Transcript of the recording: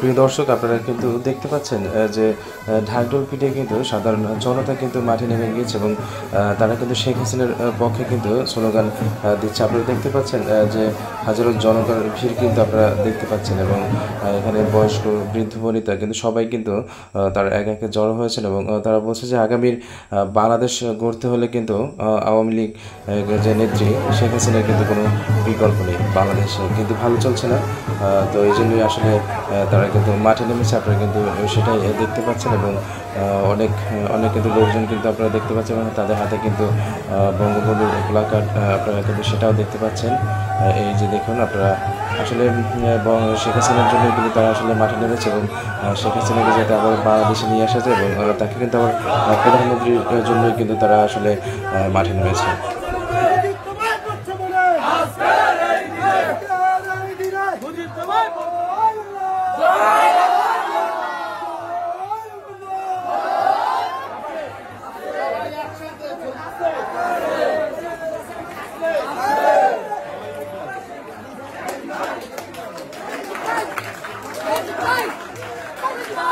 প্রিয় দর্শক, আপনারা কিন্তু দেখতে পাচ্ছেন যে ঢাকঢোল পিটিয়ে কিন্তু সাধারণ জনতা কিন্তু মাঠে নেমে গিয়েছে এবং তারা কিন্তু শেখ হাসিনার পক্ষে কিন্তু স্লোগান দিচ্ছে। আপনারা দেখতে পাচ্ছেন যে হাজারো জনতার ভিড় কিন্তু আপনারা দেখতে পাচ্ছেন এবং এখানে বয়স্ক বৃদ্ধ বনিতা কিন্তু সবাই কিন্তু তারা একে একে জড়ো হয়েছেন এবং তারা বলছে যে আগামীর বাংলাদেশ গড়তে হলে কিন্তু আওয়ামী লীগ যে নেত্রী শেখ হাসিনার কিন্তু কোনো বিকল্প নেই। বাংলাদেশ কিন্তু ভালো চলছে না, তো এই জন্যই আসলে তারা কিন্তু মাঠে নেমেছে। আপনারা কিন্তু সেটাই দেখতে পাচ্ছেন এবং অনেক অনেক কিন্তু লোকজন কিন্তু আপনারা দেখতে পাচ্ছেন এবং তাদের হাতে কিন্তু বঙ্গবন্ধুর প্লাকার্ড আপনারা কিন্তু সেটাও দেখতে পাচ্ছেন। এই যে দেখুন, আপনারা আসলে শেখ হাসিনার জন্য কিন্তু তারা আসলে মাঠে নেমেছে এবং শেখ হাসিনাকে যাতে আবার বাংলাদেশে নিয়ে আসা যায় এবং তাকে কিন্তু আবার প্রধানমন্ত্রীর জন্যই কিন্তু তারা আসলে মাঠে নেমেছে। অবস্থা